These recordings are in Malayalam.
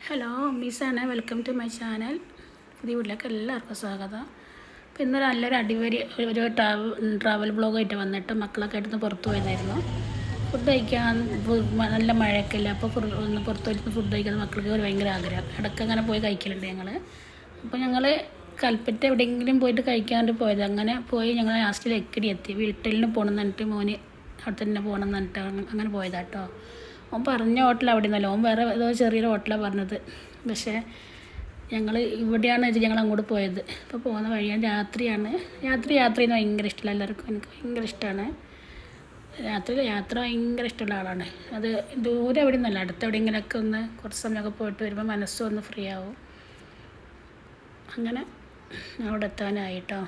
ഹലോ മിസ്സാണ്, വെൽക്കം ടു മൈ ചാനൽ. പുതിയ വീട്ടിലേക്ക് എല്ലാവർക്കും സ്വാഗതം. അപ്പോൾ ഇന്നൊരു നല്ലൊരു അടിപൊളി ഒരു ട്രാവൽ ബ്ലോഗായിട്ട് വന്നിട്ട് മക്കളൊക്കെ ആയിട്ട് പുറത്ത് പോയതായിരുന്നു. ഫുഡ് കഴിക്കാൻ നല്ല മഴയൊക്കെ ഇല്ല, അപ്പോൾ ഒന്ന് പുറത്ത് പോയിട്ട് ഫുഡ് കഴിക്കുന്നത് മക്കൾക്ക് ഒരു ഭയങ്കര ആഗ്രഹം. ഇടയ്ക്ക് അങ്ങനെ പോയി കഴിക്കലുണ്ട് ഞങ്ങൾ. അപ്പോൾ ഞങ്ങൾ കൽപ്പറ്റ എവിടെയെങ്കിലും പോയിട്ട് കഴിക്കാൻ വേണ്ടി പോയത്. അങ്ങനെ പോയി ഞങ്ങൾ ലാസ്റ്റ് ലക്കിടി എത്തി. വീട്ടിലിന് പോകണം എന്ന് പറഞ്ഞിട്ട് മോന് അവിടെ തന്നെ പോകണം എന്ന് പറഞ്ഞിട്ട് അങ്ങനെ പോയതാട്ടോ. ഓൻ പറഞ്ഞ ഹോട്ടൽ അവിടെ നിന്നല്ലോ, ഓൻ വേറെ ഏതോ ചെറിയൊരു ഹോട്ടലാണ് പറഞ്ഞത്. പക്ഷേ ഞങ്ങൾ ഇവിടെയാണ് വെച്ചാൽ ഞങ്ങൾ അങ്ങോട്ട് പോയത്. ഇപ്പോൾ പോകുന്ന വഴിയാണ്, രാത്രിയാണ്. യാത്ര ചെയ്യുന്നത് ഭയങ്കര ഇഷ്ടമല്ല എല്ലാവർക്കും. എനിക്ക് ഭയങ്കര ഇഷ്ടമാണ് യാത്ര ഭയങ്കര ഇഷ്ടമുള്ള ആളാണ്. അത് ദൂരെ എവിടെ നിന്നല്ല, അടുത്ത് എവിടെയെങ്കിലൊക്കെ ഒന്ന് കുറച്ച് സമയമൊക്കെ പോയിട്ട് വരുമ്പോൾ മനസ്സൊന്ന് ഫ്രീ ആവും. അങ്ങനെ അവിടെ എത്താനായിട്ടോ.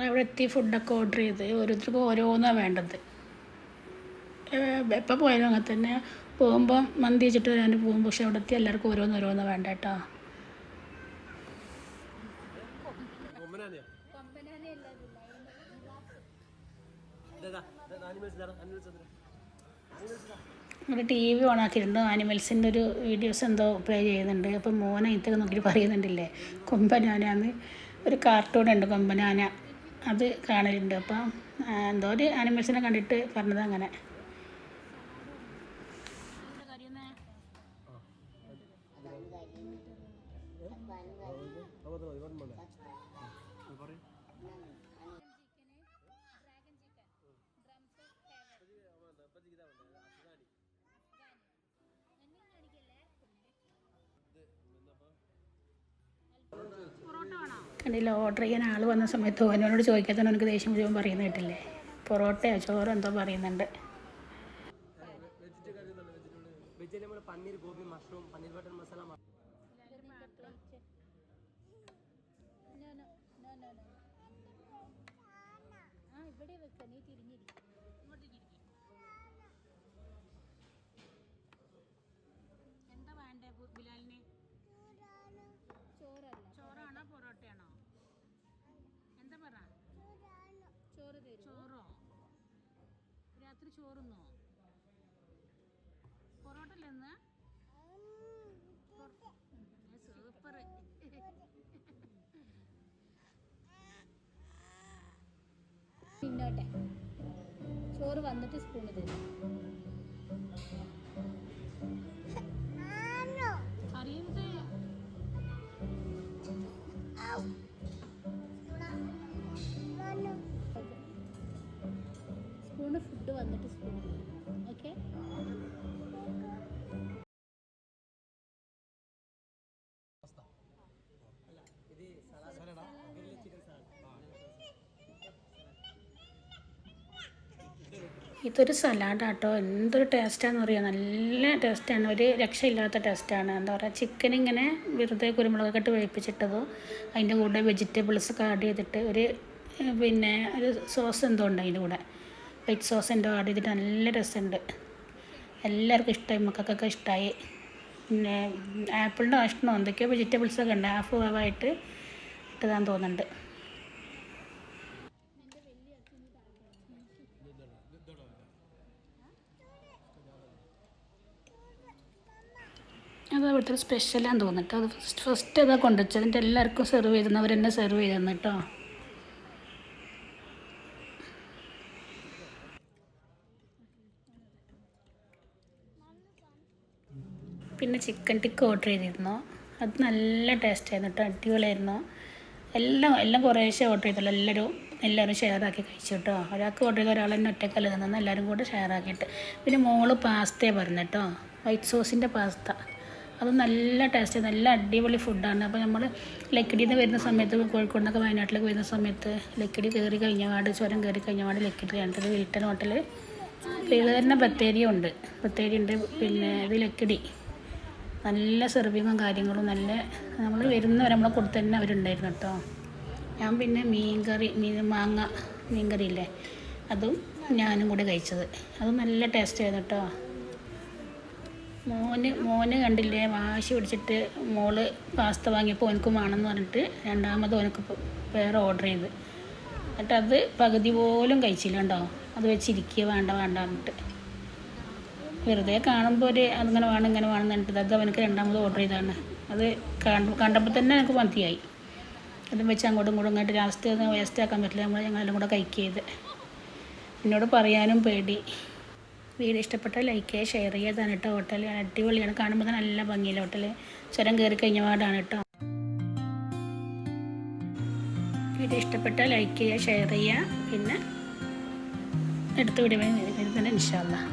അവിടെ എത്തി ഫുഡൊക്കെ ഓർഡർ ചെയ്ത് ഓരോരുത്തർക്കും ഓരോന്നാണ് വേണ്ടത്. എപ്പോൾ പോയാലും അങ്ങനെ തന്നെ. പോകുമ്പോൾ മന്തി വെച്ചിട്ട് വരാൻ പോകും, പക്ഷെ അവിടെ എത്തി എല്ലാവർക്കും ഓരോന്നോരോന്നാണ് വേണ്ട കേട്ടോ. ഇവിടെ ടി വി ഓൺ ആക്കിയിട്ടുണ്ട്. ആനിമൽസിൻ്റെ ഒരു വീഡിയോസ് എന്തോ പ്ലേ ചെയ്യുന്നുണ്ട്. അപ്പം മോനെ ഇതൊക്കെ നോക്കിയിട്ട് പറയുന്നുണ്ടില്ലേ, കൊമ്പനാനാന്ന് ഒരു കാർട്ടൂൺ ഉണ്ട് കൊമ്പനാന, അത് കാണലുണ്ട്. അപ്പം എന്തോ ഒരു ആനിമൽസിനെ കണ്ടിട്ട് പറഞ്ഞത് അങ്ങനെ. കണ്ടില്ല, ഓർഡർ ചെയ്യാൻ ആൾ വന്ന സമയത്ത് ഓനോട് ചോദിക്കാത്ത എനിക്ക് ദേഷ്യം മുഴുവൻ പറയുന്നത് കേട്ടില്ലേ. പൊറോട്ടയോ ചോറോ എന്തോ പറയുന്നുണ്ട്. Paneer gobi mushroom paneer butter masala. ഇവിടെ വെക്ക, നീ തിരിഞ്ഞിരിക്കും. എന്താ വേണ്ടേ ബിലാലിന്? ചോറാണോ പൊറോട്ടയാണോ? എന്താ പറ? ചോറോ? രാത്രി ചോറുന്നോ? പൊറോട്ട അല്ലെന്ന്? സൂപ്പർ. പിന്നോട്ടെ ചോറ് വന്നിട്ട് സ്പൂണ് തരും. അറിയരുത്. സ്പൂണ് ഫുഡ് വന്നിട്ട് സ്പൂൺ. ഓക്കെ. ഇതൊരു സലാഡാട്ടോ. എന്തൊരു ടേസ്റ്റാണെന്ന് അറിയാം, നല്ല ടേസ്റ്റാണ്, ഒരു രക്ഷയില്ലാത്ത ടേസ്റ്റാണ്. എന്താ പറയുക, ചിക്കൻ ഇങ്ങനെ വെറുതെ കുരുമുളകൊക്കെ ഇട്ട് വേവിപ്പിച്ചിട്ടതോ അതിൻ്റെ കൂടെ വെജിറ്റബിൾസൊക്കെ ആഡ് ചെയ്തിട്ട് പിന്നെ ഒരു സോസ് എന്തോ ഉണ്ട് അതിൻ്റെ കൂടെ, വൈറ്റ് സോസ് എന്തോ ആഡ് ചെയ്തിട്ട് നല്ല രസമുണ്ട്. എല്ലാവർക്കും ഇഷ്ടമായി, മക്കൾക്കൊക്കെ ഇഷ്ടമായി. പിന്നെ ആപ്പിളിൻ്റെ കഷ്ണമോ എന്തൊക്കെയോ വെജിറ്റബിൾസൊക്കെ ഉണ്ട്, ഹാഫ് വേവായിട്ട് ഇട്ടതാന്ന് തോന്നുന്നുണ്ട്. അത് അവിടുത്തെ ഒരു സ്പെഷ്യലാന്ന് തോന്നിട്ട്, അത് ഫസ്റ്റ് അതാ കൊണ്ടുവച്ചത്. എന്നിട്ട് എല്ലാവർക്കും സെർവ് ചെയ്തെന്ന് അവർ തന്നെ സെർവ് ചെയ്തെന്ന് കേട്ടോ. പിന്നെ ചിക്കൻ ടിക്ക ഓർഡർ ചെയ്തിരുന്നു, അത് നല്ല ടേസ്റ്റായിരുന്നു കേട്ടോ, അടിപൊളിയായിരുന്നു. എല്ലാം കുറേശ്ശെ ഓർഡർ ചെയ്തല്ലോ, എല്ലാവരും ഷെയറാക്കി കഴിച്ചു കേട്ടോ. ഒരാൾക്ക് ഓർഡർ ചെയ്ത ഒരാൾ തന്നെ ഒറ്റക്കല്ല നിന്ന്, എല്ലാവരും കൂടെ ഷെയറാക്കിയിട്ട്. പിന്നെ മോള് പാസ്തയാണ് പറഞ്ഞു കേട്ടോ, വൈറ്റ് സോസിൻ്റെ പാസ്ത. അത് നല്ല ടേസ്റ്റ്, നല്ല അടിപൊളി ഫുഡാണ്. അപ്പോൾ നമ്മൾ ലക്കിടിയിൽ നിന്ന് വരുന്ന സമയത്ത്, കോഴിക്കോട് നിന്നൊക്കെ വയനാട്ടിലേക്ക് വരുന്ന സമയത്ത് ലക്കിടി കയറി കഴിഞ്ഞപാട്, ചുരം കയറി കഴിഞ്ഞപാട് ലക്കിടി കണ്ടത് വിൽട്ടൺ ഹോട്ടൽ. ഇത് തന്നെ ബത്തേരിയും ഉണ്ട്, പിന്നെ ഇത് ലക്കിടി. നല്ല സെർവിങ്ങും കാര്യങ്ങളും, നല്ല നമ്മൾ വരുന്നവരെ നമ്മളെ കൂടെ തന്നെ അവരുണ്ടായിരുന്നു കേട്ടോ. ഞാൻ പിന്നെ മാങ്ങ മീൻകറി ഇല്ലേ, അതും ഞാനും കൂടെ കഴിച്ചത്. അതും നല്ല ടേസ്റ്റ് ആയിരുന്നു കേട്ടോ. മോന് കണ്ടില്ലേ, വാശി പിടിച്ചിട്ട് മോള് പാസ്ത വാങ്ങിയപ്പോൾ ഓനക്കും വേണമെന്ന് പറഞ്ഞിട്ട് രണ്ടാമത് ഓനക്ക് വേറെ ഓർഡർ ചെയ്ത്. എന്നിട്ട് അത് പകുതി പോലും കഴിച്ചില്ല കേട്ടോ. അത് വെച്ചിരിക്കുക, വേണ്ട പറഞ്ഞിട്ട്. വെറുതെ കാണുമ്പോൾ അതിങ്ങനെ വേണം ഇങ്ങനെ വേണം എന്നിട്ട് അത് അവനക്ക് രണ്ടാമത് ഓർഡർ ചെയ്താണ്. അത് കണ്ടപ്പോൾ തന്നെ എനിക്ക് മതിയായി. അതും വെച്ച് അങ്ങോട്ടും ഇങ്ങോട്ടും ഇങ്ങോട്ട് ലാസ്റ്റ് ഒന്നും വേസ്റ്റ് ആക്കാൻ പറ്റില്ല. ഞങ്ങളെല്ലാം കൂടെ കഴിക്കിയത്. എന്നോട് പറയാനും പേടി. വീഡിയോ ഇഷ്ടപ്പെട്ടാൽ ലൈക്ക് ചെയ്യുക, ഷെയർ ചെയ്താണ് കേട്ടോ. ഹോട്ടൽ അടിപൊളിയാണ്, കാണുമ്പോൾ തന്നെ നല്ല ഭംഗിയില്ല. ഹോട്ടൽ ചുരം കയറി കഴിഞ്ഞ പാടാണ് കേട്ടോ. വീഡിയോ ഇഷ്ടപ്പെട്ടാൽ ലൈക്ക് ചെയ്യുക, ഷെയർ ചെയ്യുക. പിന്നെ അടുത്ത വീഡിയോ വരുന്നുണ്ട് ഇൻഷാ അല്ലാഹ്.